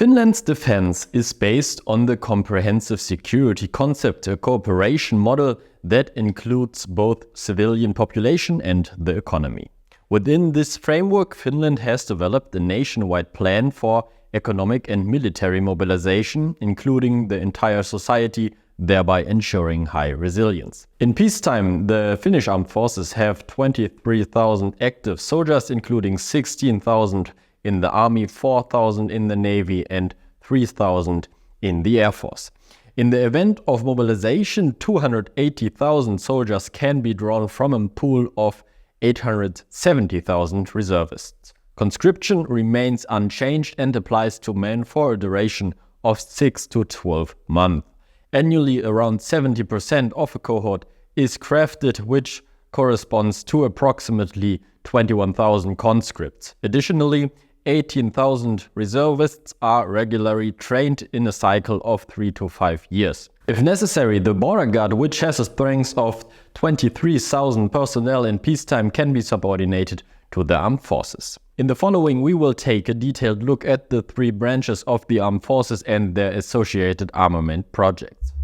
Finland's defense is based on the comprehensive security concept, a cooperation model that includes both civilian population and the economy. Within this framework, Finland has developed a nationwide plan for economic and military mobilization, including the entire society, thereby ensuring high resilience. In peacetime, the Finnish armed forces have 23,000 active soldiers, including 16,000 in the army, 4,000 in the navy, and 3,000 in the air force. In the event of mobilization, 280,000 soldiers can be drawn from a pool of 870,000 reservists. Conscription remains unchanged and applies to men for a duration of 6 to 12 months. Annually, around 70% of a cohort is crafted, which corresponds to approximately 21,000 conscripts. Additionally, 18,000 reservists are regularly trained in a cycle of 3 to 5 years. If necessary, the border guard, which has a strength of 23,000 personnel in peacetime, can be subordinated to the armed forces. In the following, we will take a detailed look at the three branches of the armed forces and their associated armament projects.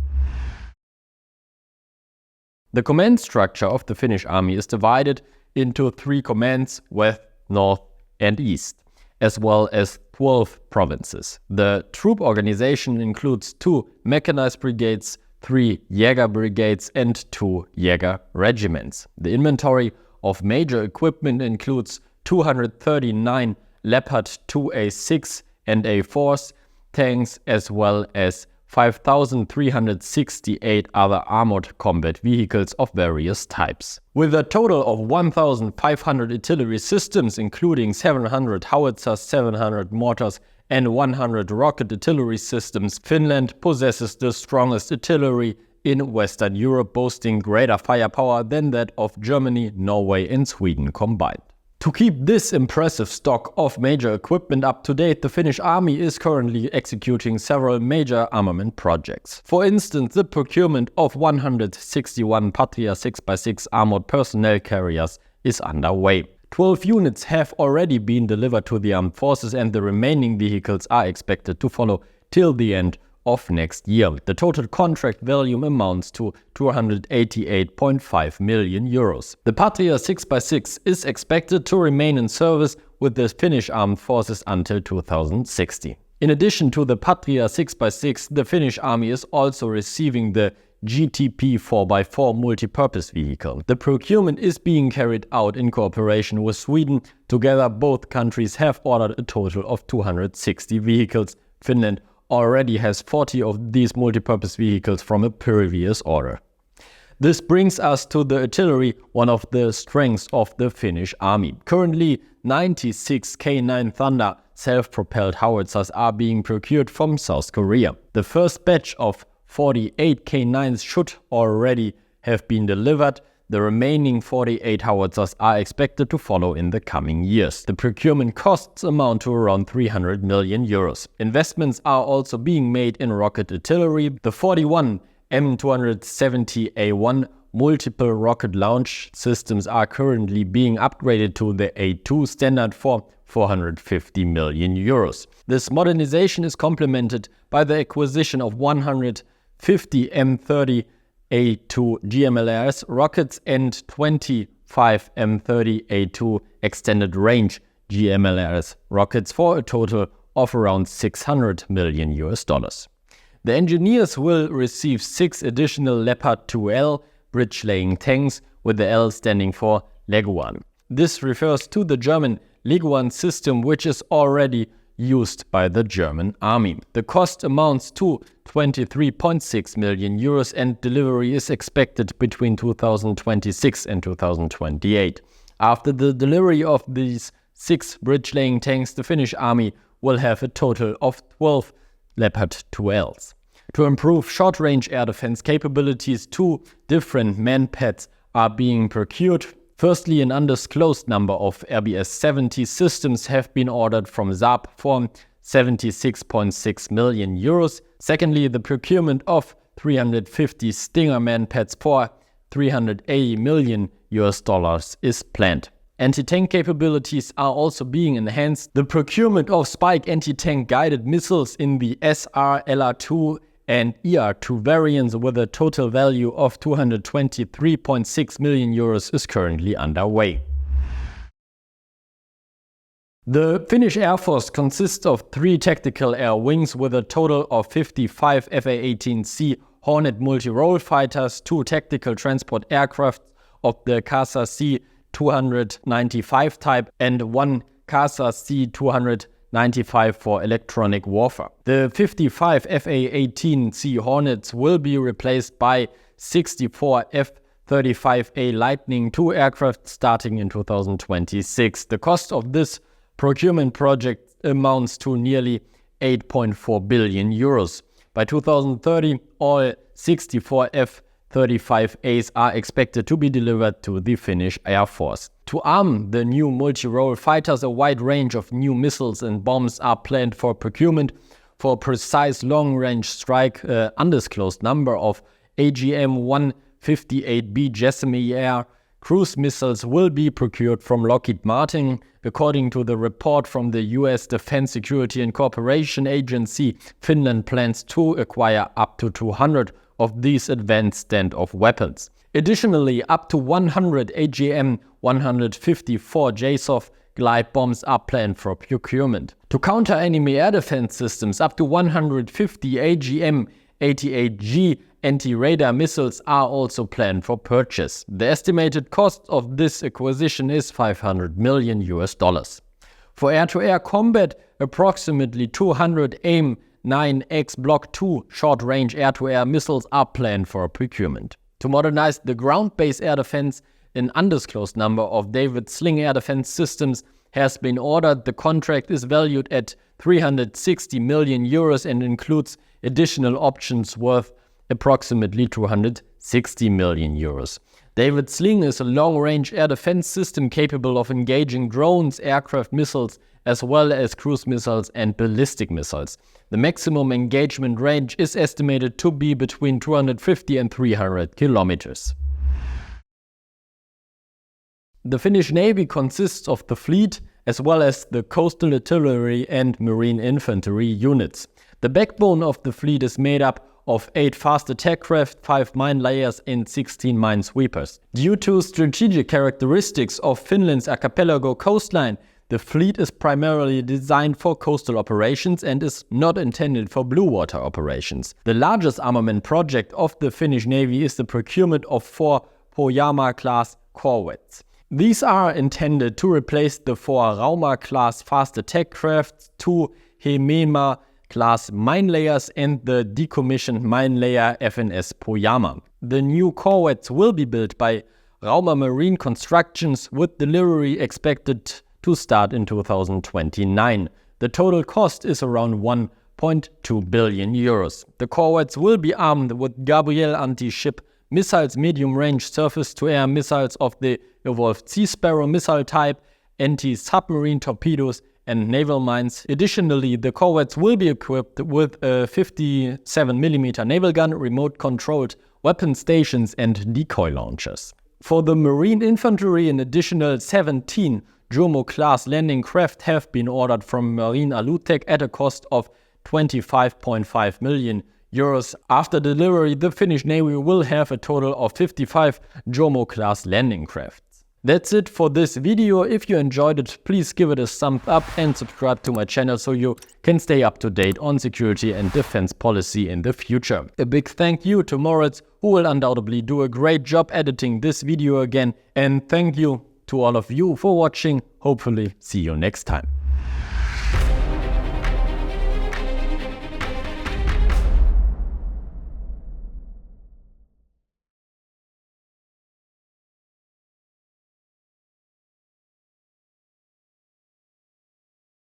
The command structure of the Finnish army is divided into 3 commands: west, north, and east, as well as 12 provinces. The troop organization includes 2 mechanized brigades, 3 Jäger brigades, and 2 Jäger regiments. The inventory of major equipment includes 239 Leopard 2A6 and A4s tanks, as well as 5,368 other armored combat vehicles of various types. With a total of 1,500 artillery systems, including 700 howitzers, 700 mortars, and 100 rocket artillery systems, Finland possesses the strongest artillery in Western Europe, boasting greater firepower than that of Germany, Norway, and Sweden combined. To keep this impressive stock of major equipment up to date, the Finnish army is currently executing several major armament projects. For instance, the procurement of 161 Patria 6x6 armored personnel carriers is underway. 12 units have already been delivered to the armed forces, and the remaining vehicles are expected to follow till the end of next year. The total contract value amounts to 288.5 million euros. The Patria 6x6 is expected to remain in service with the Finnish armed forces until 2060. In addition to the Patria 6x6, the Finnish army is also receiving the GTP 4x4 multi-purpose vehicle. The procurement is being carried out in cooperation with Sweden. Together, both countries have ordered a total of 260 vehicles. Finland already has 40 of these multi-purpose vehicles from a previous order. This brings us to the artillery, one of the strengths of the Finnish army. Currently, 96 K9 Thunder self-propelled howitzers are being procured from South Korea. The first batch of 48 K9s should already have been delivered. The remaining 48 howitzers are expected to follow in the coming years. The procurement costs amount to around 300 million euros. Investments are also being made in rocket artillery. The 41 M270A1 multiple rocket launch systems are currently being upgraded to the A2 standard for 450 million euros. This modernization is complemented by the acquisition of 150 M30 A2 GMLRS rockets and 25 M30 A2 extended range GMLRS rockets for a total of around 600 million US dollars. The engineers will receive 6 additional Leopard 2L bridge-laying tanks, with the L standing for Leguan. This refers to the German Leguan system, which is already used by the German army. The cost amounts to 23.6 million euros and delivery is expected between 2026 and 2028. After the delivery of these 6 bridge-laying tanks, the Finnish army will have a total of 12 Leopard 2Ls. To improve short-range air defense capabilities, 2 different manpads are being procured. Firstly, an undisclosed number of RBS-70 systems have been ordered from Saab for 76.6 million euros. Secondly, the procurement of 350 Stinger manpads for 380 million US dollars is planned. Anti-tank capabilities are also being enhanced. The procurement of Spike anti-tank guided missiles in the SR, LR2 and ER2 variants with a total value of 223.6 million euros is currently underway. The Finnish Air Force consists of 3 tactical air wings with a total of 55 FA-18C Hornet multi-role fighters, 2 tactical transport aircraft of the CASA C-295 type and 1 CASA C-295 for electronic warfare. The 55 FA-18C Hornets will be replaced by 64 F-35A Lightning II aircraft starting in 2026. The cost of this procurement project amounts to nearly 8.4 billion euros. By 2030, all 64 F-35As are expected to be delivered to the Finnish Air Force. To arm the new multi-role fighters, a wide range of new missiles and bombs are planned for procurement. For precise long-range strike, undisclosed number of AARGM-ER JASSM-ER cruise missiles will be procured from Lockheed Martin. According to the report from the US Defense Security and Cooperation Agency, Finland plans to acquire up to 200 of these advanced standoff weapons. Additionally, up to 100 AGM-154 JSOF glide bombs are planned for procurement. To counter enemy air defense systems, up to 150 AGM-88G anti-radar missiles are also planned for purchase. The estimated cost of this acquisition is $500 million. For air-to-air combat, approximately 200 AIM-9X Block 2 short-range air-to-air missiles are planned for procurement. To modernize the ground-based air defense, an undisclosed number of David Sling air defense systems has been ordered. The contract is valued at 360 million euros and includes additional options worth approximately 260 million euros. David Sling is a long-range air defense system capable of engaging drones, aircraft missiles, as well as cruise missiles and ballistic missiles. The maximum engagement range is estimated to be between 250 and 300 kilometers. The Finnish Navy consists of the fleet as well as the coastal artillery and marine infantry units. The backbone of the fleet is made up of 8 fast attack craft, 5 mine layers and 16 minesweepers. Due to strategic characteristics of Finland's archipelago coastline, the fleet is primarily designed for coastal operations and is not intended for blue water operations. The largest armament project of the Finnish Navy is the procurement of 4 Pohjanmaa-class corvettes. These are intended to replace the 4 Rauma-class fast attack craft, 2 Heememaa-class mine layers and the decommissioned mine layer FNS Pohjanmaa. The new corvettes will be built by Rauma Marine Constructions with delivery expected to start in 2029. The total cost is around 1.2 billion euros. The corvettes will be armed with Gabriel anti-ship missiles, medium-range surface-to-air missiles of the evolved Sea Sparrow missile type, anti-submarine torpedoes and naval mines. Additionally, the corvettes will be equipped with a 57mm naval gun, remote-controlled weapon stations and decoy launchers. For the marine infantry, an additional 17 Pohjanmaa-class landing craft have been ordered from Marine Alutech at a cost of 25.5 million euros. After delivery, the Finnish Navy will have a total of 55 Pohjanmaa-class landing crafts. That's it for this video. If you enjoyed it, please give it a thumbs up and subscribe to my channel so you can stay up to date on security and defense policy in the future. A big thank you to Moritz, who will undoubtedly do a great job editing this video again, and thank you to all of you for watching. Hopefully see you next time.